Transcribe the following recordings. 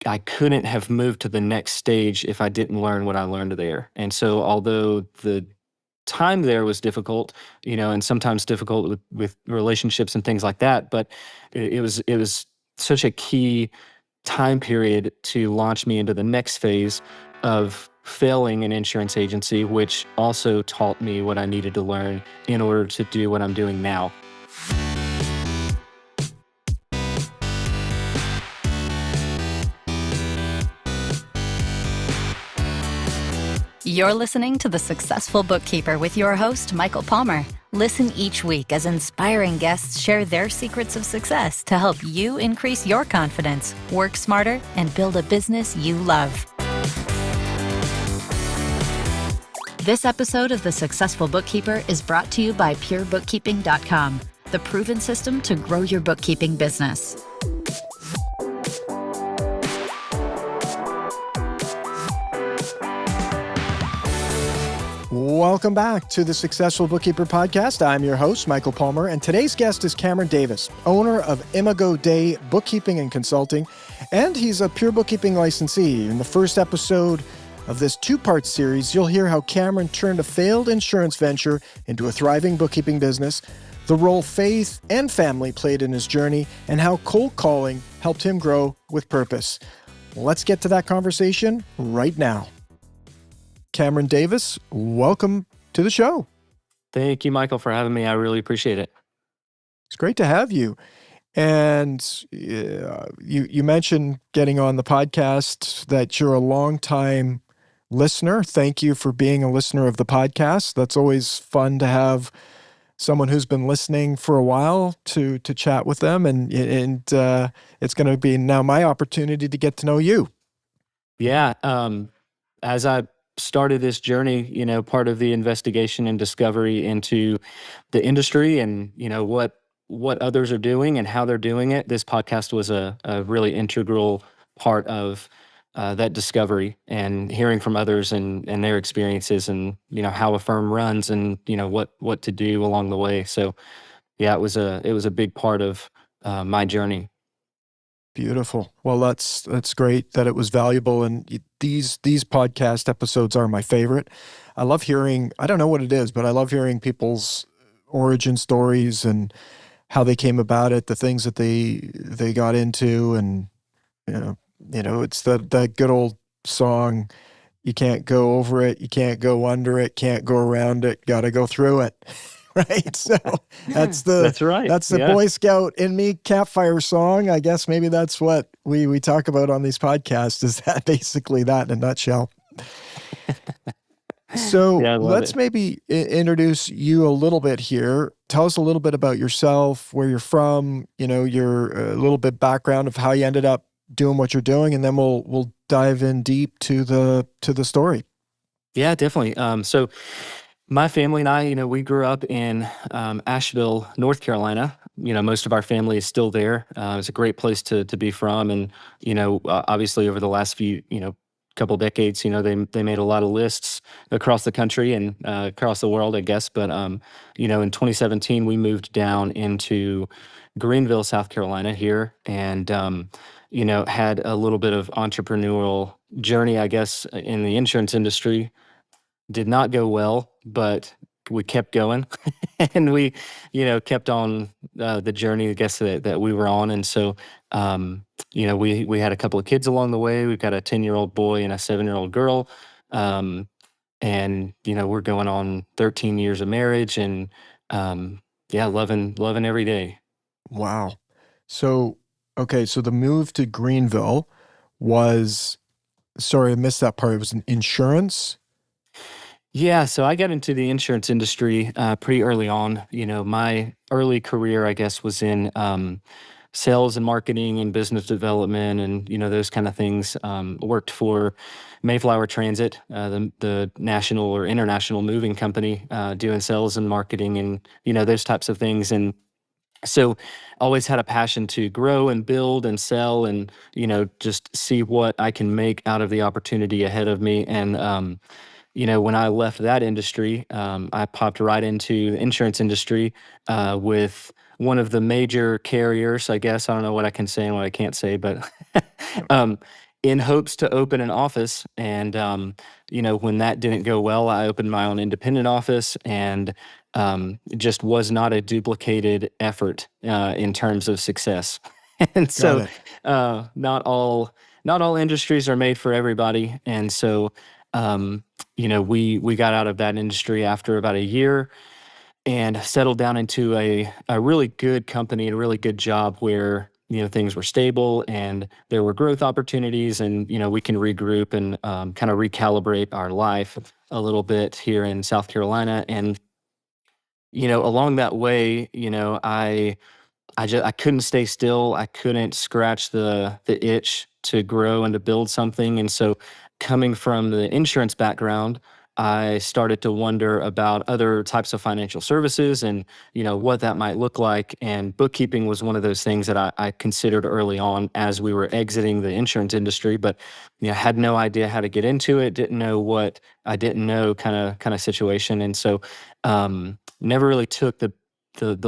I couldn't have moved to the next stage if I didn't learn what I learned there. And so although the time there was difficult, and sometimes difficult with relationships and things like that, but it was such a key time period to launch me into the next phase of failing an insurance agency, which also taught me what I needed to learn in order to do what I'm doing now. You're listening to The Successful Bookkeeper with your host, Michael Palmer. Listen each week as inspiring guests share their secrets of success to help you increase your confidence, work smarter, and build a business you love. This episode of The Successful Bookkeeper is brought to you by PureBookkeeping.com, the proven system to grow your bookkeeping business. Welcome back to the Successful Bookkeeper Podcast. I'm your host, Michael Palmer, and today's guest is Cameron Davis, owner of Imago Dei Bookkeeping and Consulting, and he's a Pure Bookkeeping licensee. In the first episode of this two-part series, you'll hear how Cameron turned a failed insurance venture into a thriving bookkeeping business, the role faith and family played in his journey, and how cold calling helped him grow with purpose. Let's get to that conversation right now. Cameron Davis, welcome to the show. Thank you, Michael, for having me. I really appreciate it. It's great to have you. And you mentioned getting on the podcast that you're a longtime listener. Thank you for being a listener of the podcast. That's always fun to have someone who's been listening for a while to chat with them. And it's going to be now my opportunity to get to know you. Yeah. As I started this journey, part of the investigation and discovery into the industry and, what others are doing and how they're doing it, this podcast was a really integral part of that discovery and hearing from others and their experiences and, how a firm runs and, what to do along the way. So yeah, it was a big part of my journey. Beautiful. Well, that's great that it was valuable. And these podcast episodes are my favorite. I love hearing, I don't know what it is, but I love hearing people's origin stories and how they came about it, the things that they got into. And, it's that good old song, you can't go over it, you can't go under it, can't go around it, got to go through it. Right. So that's right. That's the Boy Scout in me campfire song. I guess maybe that's what we talk about on these podcasts, is that basically that in a nutshell. So let's maybe introduce you a little bit here. Tell us a little bit about yourself, where you're from, your a little bit background of how you ended up doing what you're doing, and then we'll dive in deep to the story. Yeah, definitely. So my family and I, we grew up in Asheville, North Carolina. Most of our family is still there. It's a great place to be from. And, obviously over the last few, couple decades, they made a lot of lists across the country and across the world, I guess. But, in 2017, we moved down into Greenville, South Carolina here and, had a little bit of entrepreneurial journey, I guess, in the insurance industry. Did not go well, but we kept going and we, kept on the journey, I guess, that we were on. And so, we had a couple of kids along the way. We've got a 10-year-old boy and a 7-year-old girl. And, we're going on 13 years of marriage and, loving every day. Wow. So, okay. So the move to Greenville was, sorry, I missed that part. It was an insurance. Yeah, so I got into the insurance industry pretty early on. My early career, I guess, was in sales and marketing and business development and, those kind of things. Worked for Mayflower Transit, the national or international moving company, doing sales and marketing and, those types of things. And so always had a passion to grow and build and sell and, just see what I can make out of the opportunity ahead of me. And, when I left that industry, I popped right into the insurance industry with one of the major carriers, I guess. I don't know what I can say and what I can't say, but in hopes to open an office. And, when that didn't go well, I opened my own independent office, and it just was not a duplicated effort in terms of success. And Got so, it. not all industries are made for everybody. And so, we got out of that industry after about a year and settled down into a really good company and a really good job where things were stable and there were growth opportunities, and we can regroup and kind of recalibrate our life a little bit here in South Carolina. And along that way, I couldn't stay still. I couldn't scratch the itch to grow and to build something. And so, coming from the insurance background, I started to wonder about other types of financial services and what that might look like. And bookkeeping was one of those things that I considered early on as we were exiting the insurance industry, but had no idea how to get into it. Didn't know what I didn't know, kind of situation. And so, never really took the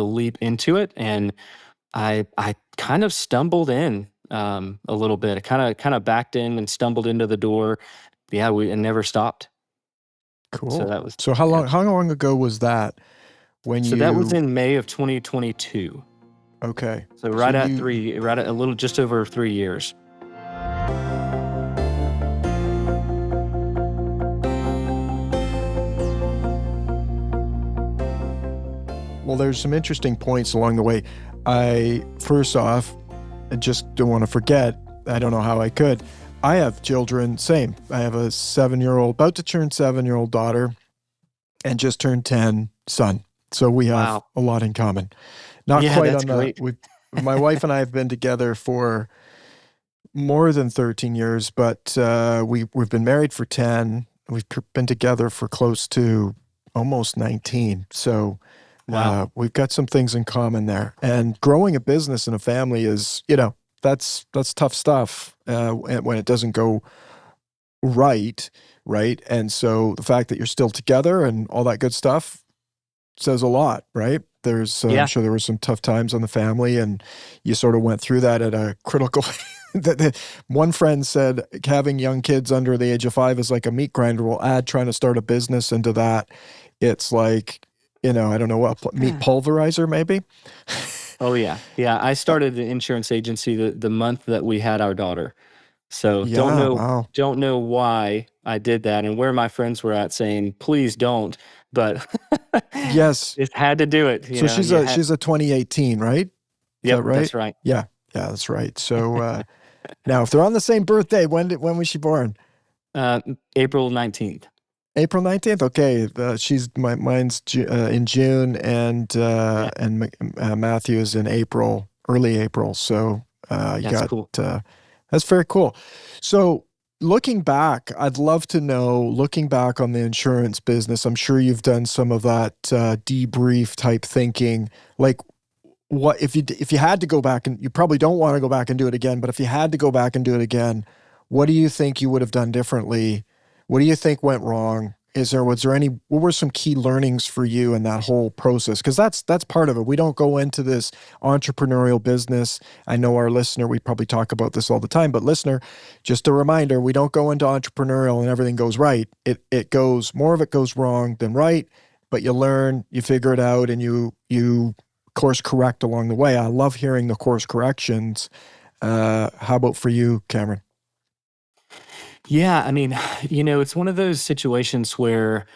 leap into it. And I kind of stumbled in a little bit. I kind of backed in and stumbled into the door. Yeah, we and never stopped. So Cool. that was So how yeah. long ago was that when So that was you, in May of 2022. okay. So So right at a little just over 3 years. well, there's some interesting points along the way. First off, I just don't want to forget, I don't know how I could. I have children, same. I have a 7-year-old, about to turn 7-year-old daughter, and just turned 10 son. So we have Wow. a lot in common. Not Yeah, quite that's on great. my wife and I have been together for more than 13 years, but we've been married for 10. We've been together for close to almost 19. So Wow. we've got some things in common there. And growing a business and a family is, that's tough stuff when it doesn't go right, right? And so the fact that you're still together and all that good stuff says a lot, right? I'm Yeah. sure there were some tough times on the family, and you sort of went through that at a critical. One friend said having young kids under the age of 5 is like a meat grinder. We'll add trying to start a business into that. It's like, I don't know what, meat pulverizer maybe? Oh yeah. Yeah. I started the insurance agency the month that we had our daughter. So Yeah, wow. don't know why I did that and where my friends were at saying, please don't. But Yes. it had to do it. So You had, she's a 2018, right? Is that yep, right? that's right. Yeah. Yeah, that's right. So now if they're on the same birthday, when was she born? April 19th. April 19th. Okay. Mine's in June, and Yeah, Matthew is in April, early April. So you that's got cool. that's very cool. So looking back, I'd love to know, looking back on the insurance business, I'm sure you've done some of that debrief type thinking. Like, what if you had to go back, and you probably don't want to go back and do it again, but if you had to go back and do it again, what do you think you would have done differently? What do you think went wrong? What were some key learnings for you in that whole process? Because that's part of it. We don't go into this entrepreneurial business. I know our listener, we probably talk about this all the time, but listener, just a reminder, we don't go into entrepreneurial and everything goes right. More of it goes wrong than right, but you learn, you figure it out, and you course correct along the way. I love hearing the course corrections. How about for you, Cameron? Yeah, I mean, it's one of those situations where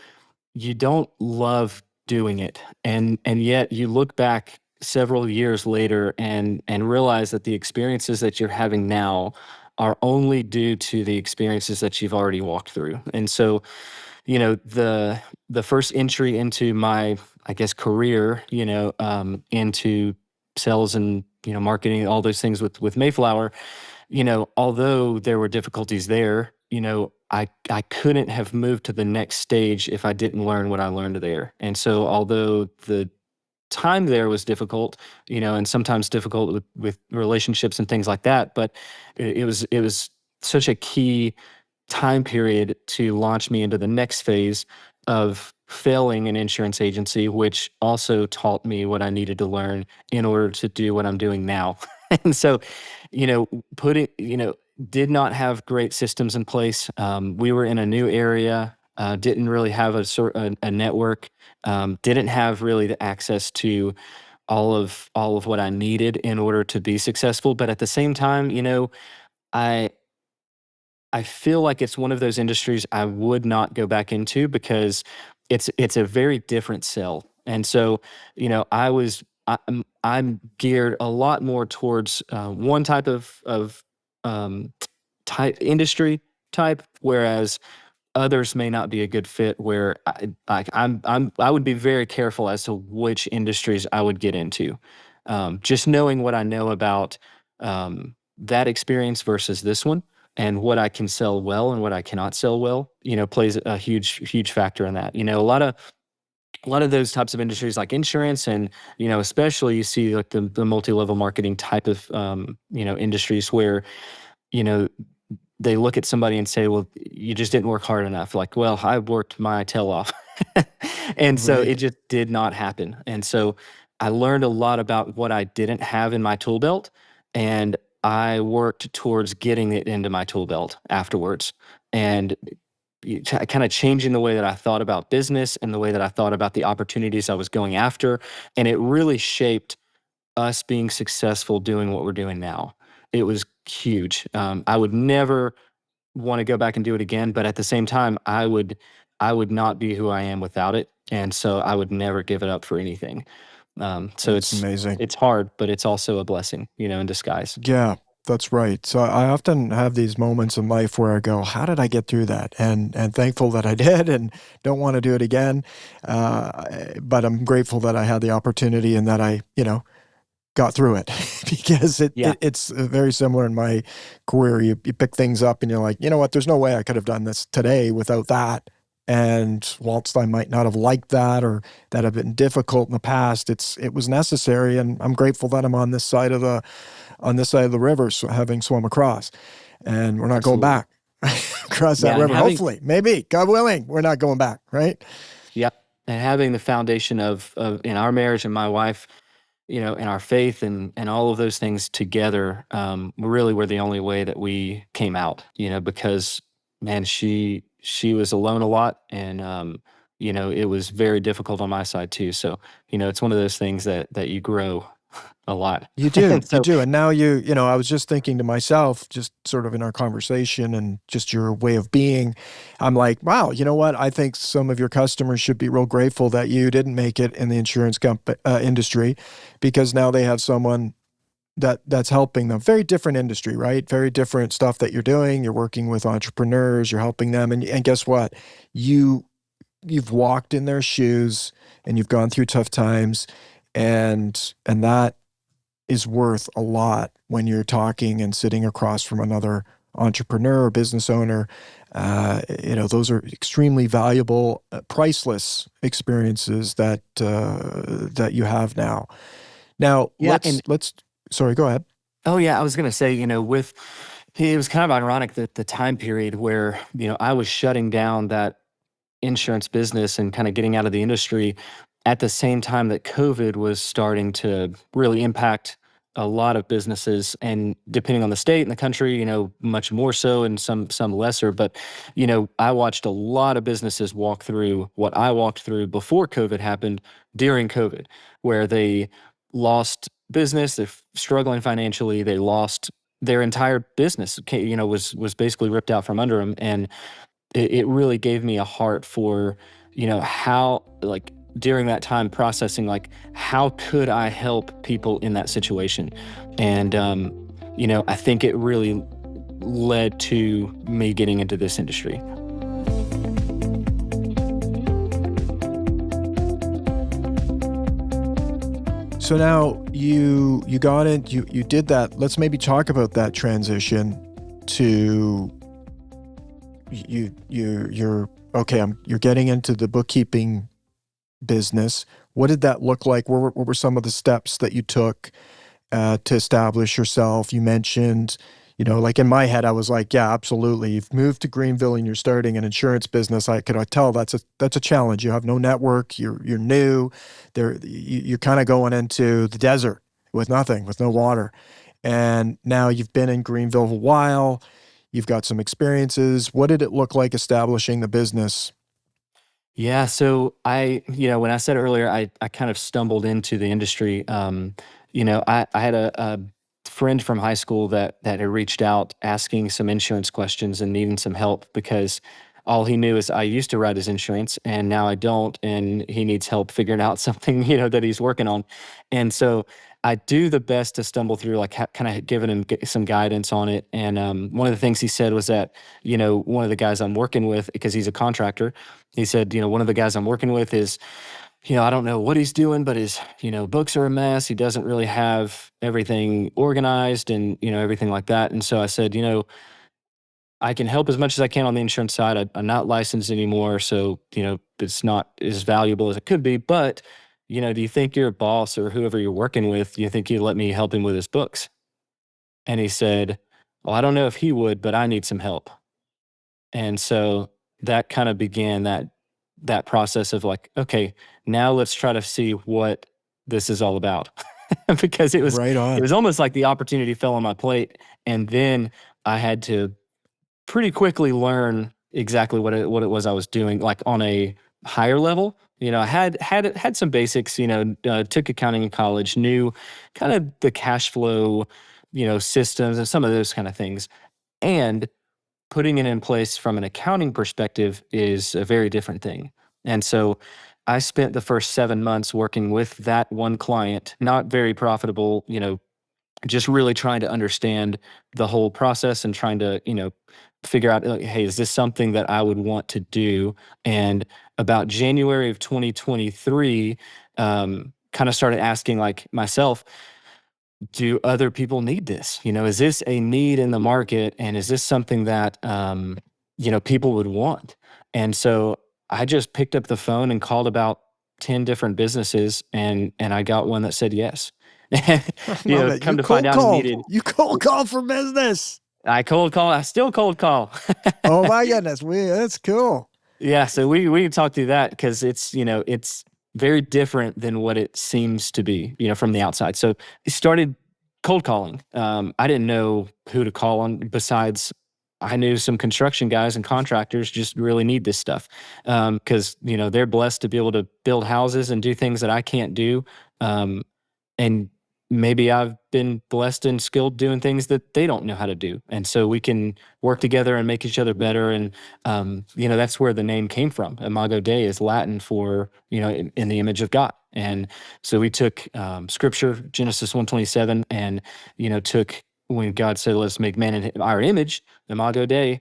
you don't love doing it, and yet you look back several years later and realize that the experiences that you're having now are only due to the experiences that you've already walked through. And so, the first entry into my, I guess, career, into sales and marketing, all those things with Mayflower, although there were difficulties there, I couldn't have moved to the next stage if I didn't learn what I learned there. And so, although the time there was difficult, and sometimes difficult with relationships and things like that, but it was such a key time period to launch me into the next phase of failing an insurance agency, which also taught me what I needed to learn in order to do what I'm doing now. And so, putting, did not have great systems in place. We were in a new area, didn't really have a network, didn't have really the access to all of what I needed in order to be successful. But at the same time, I I feel like it's one of those industries I would not go back into because it's a very different sell. And so, I'm geared a lot more towards one type of um, type industry type, whereas others may not be a good fit. Where I would be very careful as to which industries I would get into. Just knowing what I know about that experience versus this one, and what I can sell well and what I cannot sell well, plays a huge factor in that. A lot of those types of industries like insurance and, especially you see like the multi-level marketing type of, industries where, you know, they look at somebody and say, well, you just didn't work hard enough. Like, well, I worked my tail off. And so it Right. just did not happen. And so I learned a lot about what I didn't have in my tool belt. And I worked towards getting it into my tool belt afterwards. And kind of changing the way that I thought about business and the way that I thought about the opportunities I was going after. And it really shaped us being successful doing what we're doing now. It was huge. I would never want to go back and do it again, but at the same time, I would not be who I am without it, and so I would never give it up for anything. So That's it's amazing. it's hard, but it's also a blessing, in disguise. Yeah, that's right. So I often have these moments in life where I go, "How did I get through that?" And thankful that I did, and don't want to do it again. But I'm grateful that I had the opportunity and that I, got through it because Yeah, it's very similar in my career. You pick things up and you're like, you know what? There's no way I could have done this today without that. And whilst I might not have liked that or that have been difficult in the past, it was necessary, and I'm grateful that I'm on this side of the river, so having swum across, and we're not going absolutely. back across that Yeah, and river. having Hopefully, maybe, God willing, we're not going back, right? yeah, and having the foundation of in our marriage and my wife, and our faith and all of those things together, really were the only way that we came out. Because man, she was alone a lot, and it was very difficult on my side too. So it's one of those things that you grow a lot. And You so do. And now I was just thinking to myself, just sort of in our conversation and just your way of being, I'm like, wow, you know what? I think some of your customers should be real grateful that you didn't make it in the insurance industry, because now they have someone that's helping them. Very different industry, right? Very different stuff that you're doing. You're working with entrepreneurs, you're helping them. And guess what? You, you've walked in their shoes and you've gone through tough times, and that is worth a lot when you're talking and sitting across from another entrepreneur or business owner. Those are extremely valuable, priceless experiences that you have now. Now yeah, and let's. Sorry, go ahead. oh yeah, I was gonna say, with it was kind of ironic that the time period where I was shutting down that insurance business and kind of getting out of the industry at the same time that COVID was starting to really impact a lot of businesses, and depending on the state and the country, much more so and some lesser. But, I watched a lot of businesses walk through what I walked through before COVID happened during COVID, where they lost business, they're struggling financially, they lost their entire business, was basically ripped out from under them. And it really gave me a heart for, how, like, during that time processing, like, how could I help people in that situation? And, I think it really led to me getting into this industry. So now you got in, you did that. Let's maybe talk about that transition to you're okay. You're getting into the bookkeeping business. What did that look like? What were some of the steps that you took to establish yourself? You mentioned, like in my head, I was like, yeah, absolutely. You've moved to Greenville and you're starting an insurance business. I tell that's a challenge. You have no network. You're new. You're kind of going into the desert with nothing, with no water. And now you've been in Greenville a while. You've got some experiences. What did it look like establishing the business? Yeah, so when I said earlier, I kind of stumbled into the industry. I had a friend from high school that had reached out asking some insurance questions and needing some help because all he knew is I used to write his insurance and now I don't, and he needs help figuring out something, that he's working on. And so I do the best to stumble through, like kind of giving him some guidance on it. And one of the things he said was that, one of the guys I'm working with, because he's a contractor, he said, one of the guys I'm working with is, I don't know what he's doing, but his, books are a mess. He doesn't really have everything organized and, everything like that. And so I said, I can help as much as I can on the insurance side. I'm not licensed anymore. So, it's not as valuable as it could be. But, do you think your boss or whoever you're working with, do you think he'd let me help him with his books? And he said, well, I don't know if he would, but I need some help. And so that kind of began that process of like, okay, now let's try to see what this is all about. Because it was Right it on. was almost like the opportunity fell on my plate, and then I had to pretty quickly learn exactly what it was I was doing, like on a higher level. I had some basics, took accounting in college, knew kind of the cash flow, systems and some of those kind of things. And putting it in place from an accounting perspective is a very different thing. And so I spent the first 7 months working with that one client, not very profitable, just really trying to understand the whole process and trying to, figure out, like, hey, is this something that I would want to do? And about January of 2023, kind of started asking like myself, do other people need this? Is this a need in the market? And is this something that, people would want? And so I just picked up the phone and called about 10 different businesses, and I got one that said yes. I love it. Come to find out, he needed. You cold called for business. I still cold call. Oh my goodness. That's cool. Yeah, so we talked through that because it's very different than what it seems to be, from the outside. So it started cold calling. I didn't know who to call on besides I knew some construction guys and contractors just really need this stuff because they're blessed to be able to build houses and do things that I can't do. And maybe I've been blessed and skilled doing things that they don't know how to do. And so we can work together and make each other better. And, that's where the name came from. Imago Dei is Latin for, in the image of God. And so we took scripture, Genesis 1:27, and, took when God said, let's make man in our image, Imago Dei,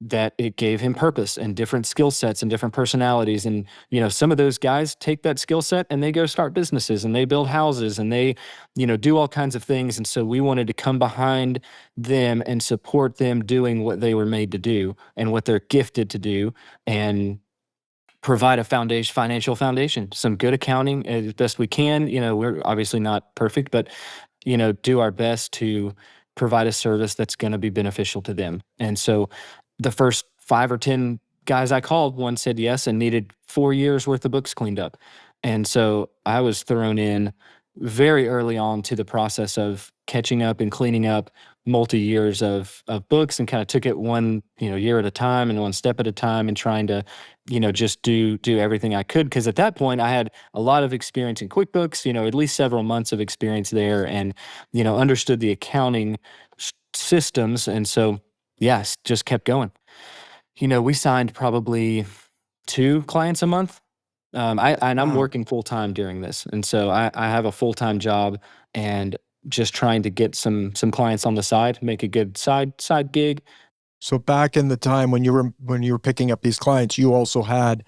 that it gave him purpose and different skill sets and different personalities. And, some of those guys take that skill set and they go start businesses and they build houses and they, do all kinds of things. And so we wanted to come behind them and support them doing what they were made to do and what they're gifted to do, and provide a financial foundation, some good accounting as best we can. We're obviously not perfect, but, do our best to provide a service that's going to be beneficial to them. And so the first 5 or 10 guys I called, one said yes and needed 4 years worth of books cleaned up. And so I was thrown in very early on to the process of catching up and cleaning up multi-years of books, and kind of took it one, year at a time and one step at a time, and trying to, just do everything I could. Cause at that point I had a lot of experience in QuickBooks, at least several months of experience there, and, understood the accounting systems. And so, yes, just kept going. We signed probably 2 clients a month. I'm Wow. working full time during this, and so I have a full time job, and just trying to get some clients on the side, make a good side gig. So back in the time when you were picking up these clients, you also had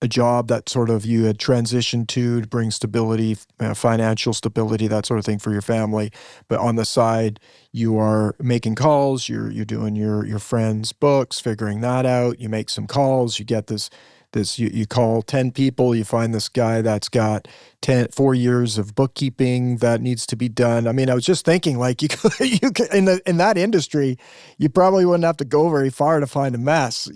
a job that sort of you had transitioned to bring stability, financial stability, that sort of thing for your family. But on the side, you are making calls. You're doing your friends' books, figuring that out. You make some calls. You get you call 10 people, you find this guy that's got 4 years of bookkeeping that needs to be done. I mean, I was just thinking, like, you could, in that industry, you probably wouldn't have to go very far to find a mess,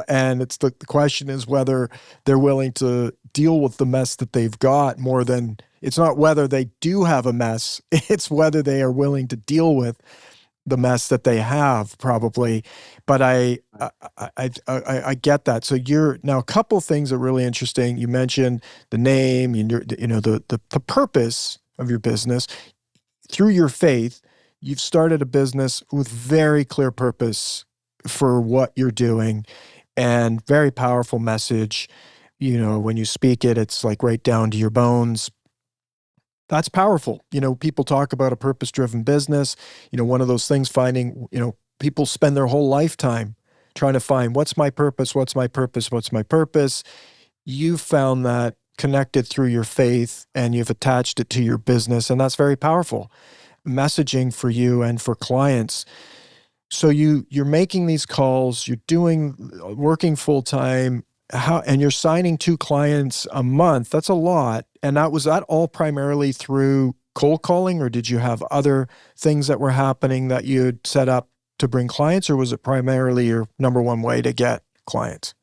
and it's the question is whether they're willing to deal with the mess that they've got more than, it's not whether they do have a mess, it's whether they are willing to deal with the mess that they have, probably. But I get that. So now a couple things are really interesting. You mentioned the name, the purpose of your business. Through your faith, you've started a business with very clear purpose for what you're doing, and very powerful message. When you speak it, it's like right down to your bones. That's powerful. People talk about a purpose-driven business. One of those things, finding, people spend their whole lifetime trying to find, what's my purpose? What's my purpose? What's my purpose? You found that connected through your faith, and you've attached it to your business, and that's very powerful messaging for you and for clients. So you're making these calls, working full-time, and you're signing 2 clients a month. That's a lot. And was that all primarily through cold calling, or did you have other things that were happening that you'd set up to bring clients, or was it primarily your number one way to get clients?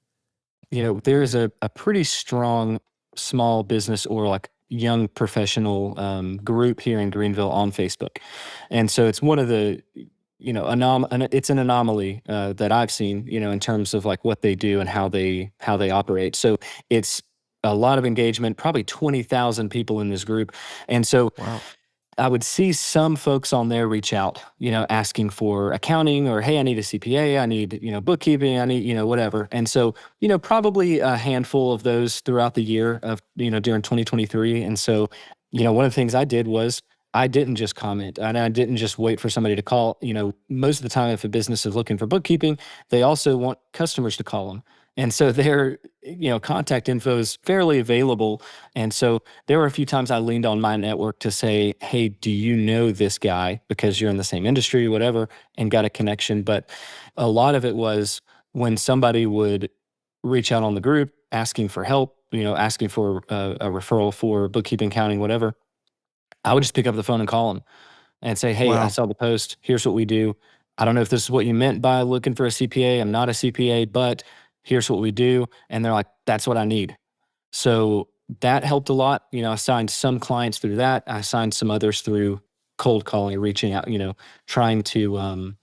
There's a pretty strong small business or like young professional group here in Greenville on Facebook. And so it's one of the it's an anomaly that I've seen, in terms of like what they do and how they operate. So it's a lot of engagement, probably 20,000 people in this group. And so wow. I would see some folks on there reach out, asking for accounting, or, hey, I need a CPA, I need, bookkeeping, I need, whatever. And so, probably a handful of those throughout the year of, during 2023. And so, one of the things I did was, I didn't just comment, and I didn't just wait for somebody to call. Most of the time, if a business is looking for bookkeeping, they also want customers to call them. And so their, contact info is fairly available. And so there were a few times I leaned on my network to say, hey, do you know this guy? Because you're in the same industry or whatever, and got a connection. But a lot of it was when somebody would reach out on the group asking for help, asking for a referral for bookkeeping, accounting, whatever. I would just pick up the phone and call them and say, hey, Wow. I saw the post. Here's what we do. I don't know if this is what you meant by looking for a CPA. I'm not a CPA, but here's what we do. And they're like, that's what I need. So that helped a lot. I signed some clients through that. I signed some others through cold calling, reaching out, trying to,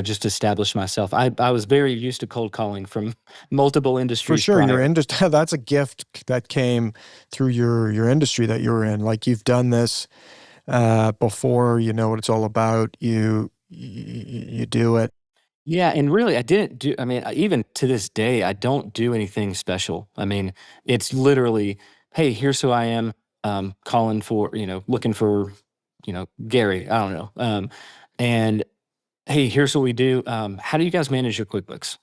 just establish myself. I was very used to cold calling from multiple industries. For sure, prior. your industry, that's a gift that came through your industry that you're in. Like, you've done this before, you know what it's all about. You do it. Yeah, and really, even to this day, I don't do anything special. I mean, it's literally, hey, here's who I am, calling for, looking for, Gary, I don't know. And hey, here's what we do. How do you guys manage your QuickBooks?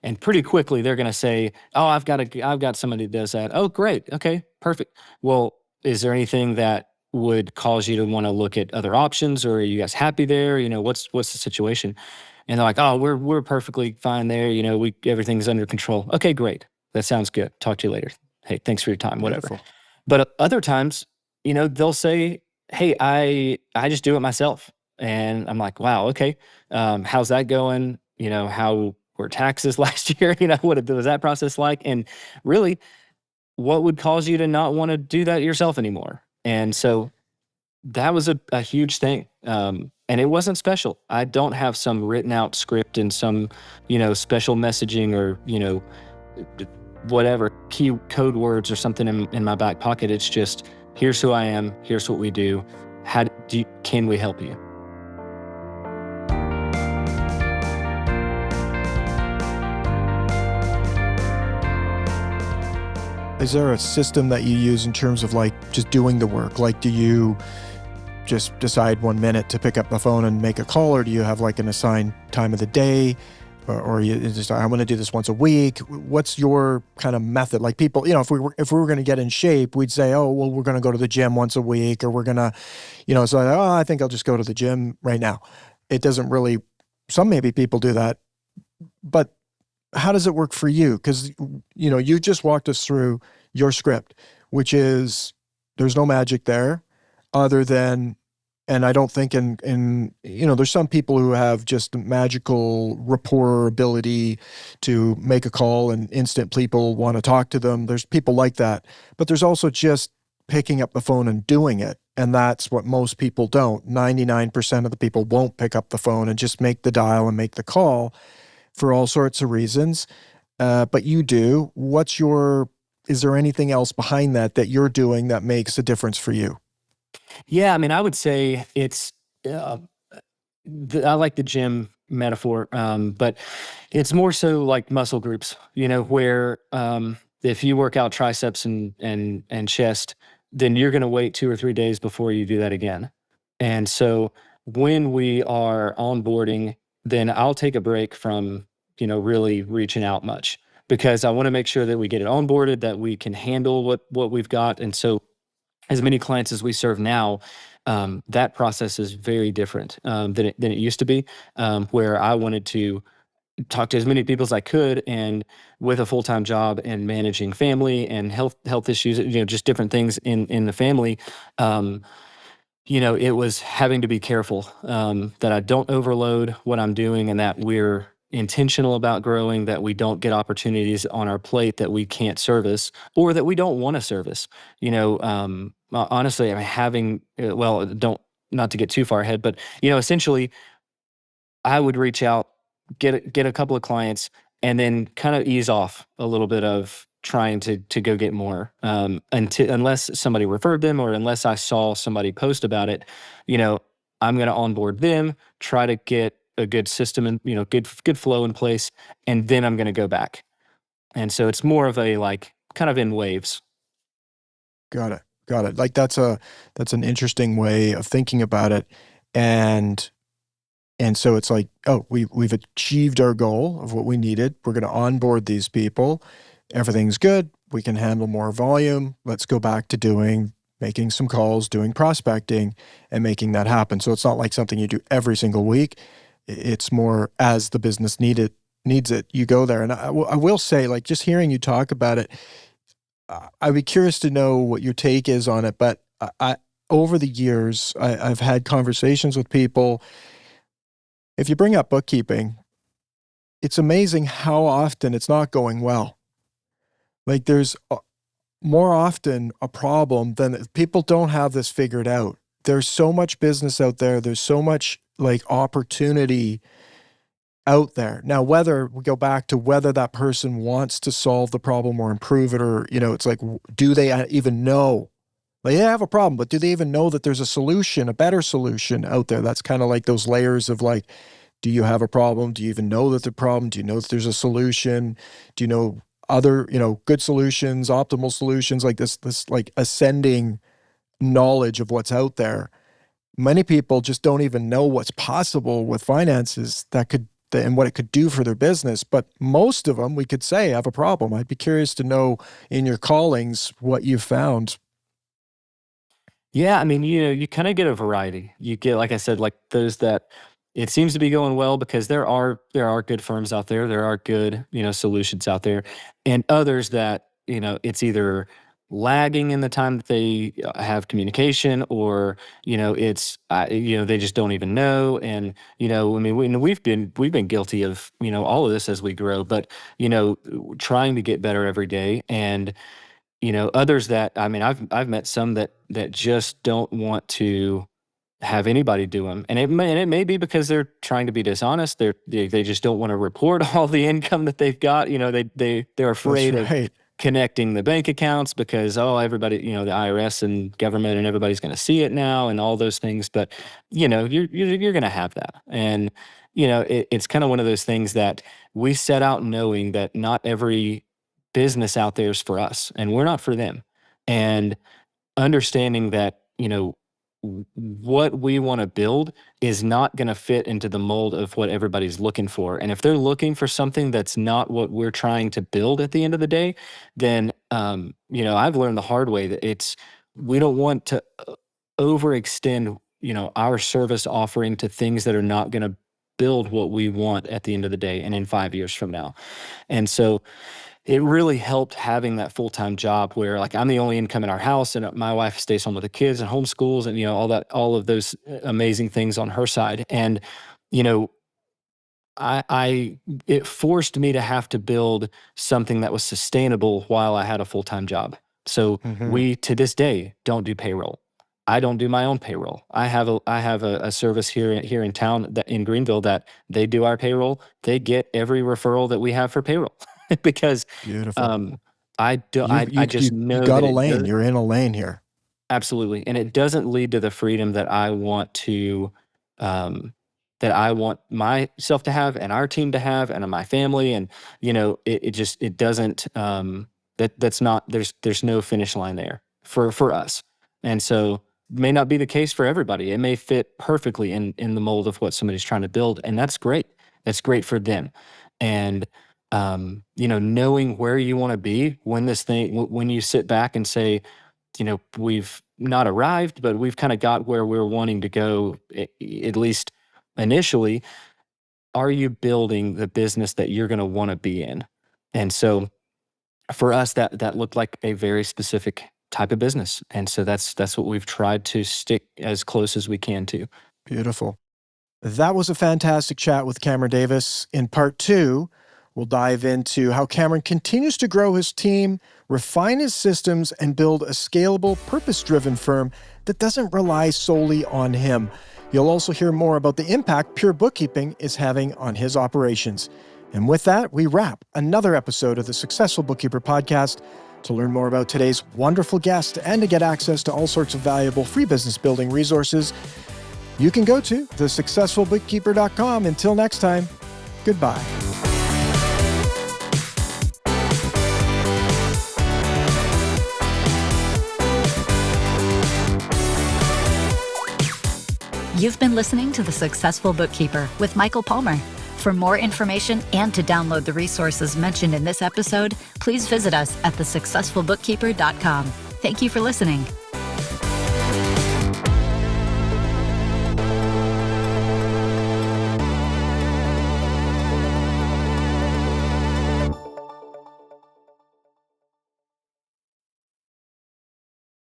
And pretty quickly, they're going to say, oh, I've got somebody that does that. Oh, great. Okay, perfect. Well, is there anything that would cause you to want to look at other options, or are you guys happy there? What's the situation? And they're like, oh, we're perfectly fine there. Everything's under control. Okay, great. That sounds good. Talk to you later. Hey, thanks for your time, whatever. Beautiful. But other times, they'll say, hey, I just do it myself. And I'm like, wow, okay. How's that going? How were taxes last year? What was that process like? And really, what would cause you to not want to do that yourself anymore? And so that was a huge thing. And it wasn't special. I don't have some written out script and some, special messaging or, whatever key code words or something in my back pocket. It's just, here's who I am. Here's what we do. Can we help you? Is there a system that you use in terms of like just doing the work? Like, do you just decide 1 minute to pick up the phone and make a call, or do you have like an assigned time of the day, or you just, I want to do this once a week? What's your kind of method? Like, people, if we were going to get in shape, we'd say, oh, well, we're going to go to the gym once a week, or we're going to, so I think I'll just go to the gym right now. It doesn't really, maybe people do that, but how does it work for you? Because, you just walked us through your script, which is there's no magic there other than, and I don't think there's some people who have just magical rapport ability to make a call and instant people want to talk to them. There's people like that, but there's also just picking up the phone and doing it. And that's what most people don't. 99% of the people won't pick up the phone and just make the dial and make the call for all sorts of reasons. But you do. Is there anything else behind that you're doing that makes a difference for you? Yeah, I mean, I would say it's, uh, I like the gym metaphor, but it's more so like muscle groups, where if you work out triceps and chest, then you're going to wait 2 or 3 days before you do that again. And so when we are onboarding, then I'll take a break from, really reaching out much because I want to make sure that we get it onboarded, that we can handle what we've got. And so as many clients as we serve now, that process is very different than it used to be, where I wanted to talk to as many people as I could, and with a full time job and managing family and health issues, just different things in the family. Um, it was having to be careful that I don't overload what I'm doing and that we're intentional about growing, that we don't get opportunities on our plate that we can't service or that we don't want to service. Honestly, I mean, don't, not to get too far ahead, but, essentially, I would reach out, get a couple of clients, and then kind of ease off a little bit of trying to go get more. Unless somebody referred them or unless I saw somebody post about it, you know, I'm going to onboard them, try to get a good system and good flow in place, and then I'm going to go back. And so it's more of a like kind of in waves. Got it. Got it. Like that's an interesting way of thinking about it. And so it's like, oh, we've achieved our goal of what we needed. We're going to onboard these people. Everything's good. We can handle more volume. Let's go back to making some calls, doing prospecting, and making that happen. So it's not like something you do every single week. It's more as the business needs it, you go there. And I will say, like, just hearing you talk about it, I'd be curious to know what your take is on it. But over the years, I've had conversations with people. If you bring up bookkeeping, it's amazing how often it's not going well. Like there's more often a problem than people don't have this figured out. There's so much business out there. There's so much like opportunity out there. Now, whether we go back to whether that person wants to solve the problem or improve it, or, it's like, do they even know? Like, they have a problem, but do they even know that there's a solution, a better solution out there? That's kind of like those layers of like, do you have a problem? Do you even know that the problem? Do you know that there's a solution? Do you know other, good solutions, optimal solutions, like this like ascending knowledge of what's out there? Many people just don't even know what's possible with finances and what it could do for their business. But most of them, we could say, have a problem. I'd be curious to know in your callings what you've found. Yeah, I mean, you kind of get a variety. You get, like I said, like those that it seems to be going well because there are good firms out there, there are good, solutions out there, and others that, it's either lagging in the time that they have communication or, they just don't even know. And, I mean, we've been guilty of, all of this as we grow, but, trying to get better every day. And others that, I mean, I've met some that just don't want to have anybody do them, and it may be because they're trying to be dishonest. They just don't want to report all the income that they've got. They're afraid That's right. of connecting the bank accounts because everybody, the IRS and government and everybody's going to see it now and all those things. But you're going to have that, and it's kind of one of those things that we set out knowing that not every business out there is for us and we're not for them. And understanding that, what we want to build is not going to fit into the mold of what everybody's looking for. And if they're looking for something that's not what we're trying to build at the end of the day, then, I've learned the hard way that we don't want to overextend, our service offering to things that are not going to build what we want at the end of the day and in 5 years from now. And so it really helped having that full-time job where like I'm the only income in our house and my wife stays home with the kids and homeschools and, all of those amazing things on her side. And, you know, it forced me to have to build something that was sustainable while I had a full-time job. So we, to this day, don't do payroll. I don't do my own payroll. I have a service here in town that in Greenville that they do our payroll. They get every referral that we have for payroll because Beautiful. I just know you got that a lane. You're in a lane here. absolutely, and it doesn't lead to the freedom that I want to, that I want myself to have, and our team to have, and my family, and it doesn't. That's not. There's no finish line there for us, and so may not be the case for everybody. It may fit perfectly in the mold of what somebody's trying to build, and that's great. That's great for them, and knowing where you want to be when when you sit back and say, we've not arrived, but we've kind of got where we're wanting to go, at least initially. Are you building the business that you're going to want to be in? And so for us, that looked like a very specific type of business. And so that's what we've tried to stick as close as we can to. Beautiful. That was a fantastic chat with Cameron Davis. In part 2, we'll dive into how Cameron continues to grow his team, refine his systems, and build a scalable, purpose-driven firm that doesn't rely solely on him. You'll also hear more about the impact Pure Bookkeeping is having on his operations. And with that, we wrap another episode of the Successful Bookkeeper podcast. To learn more about today's wonderful guest and to get access to all sorts of valuable free business building resources, you can go to thesuccessfulbookkeeper.com. Until next time, goodbye. You've been listening to The Successful Bookkeeper with Michael Palmer. For more information and to download the resources mentioned in this episode, please visit us at thesuccessfulbookkeeper.com. Thank you for listening.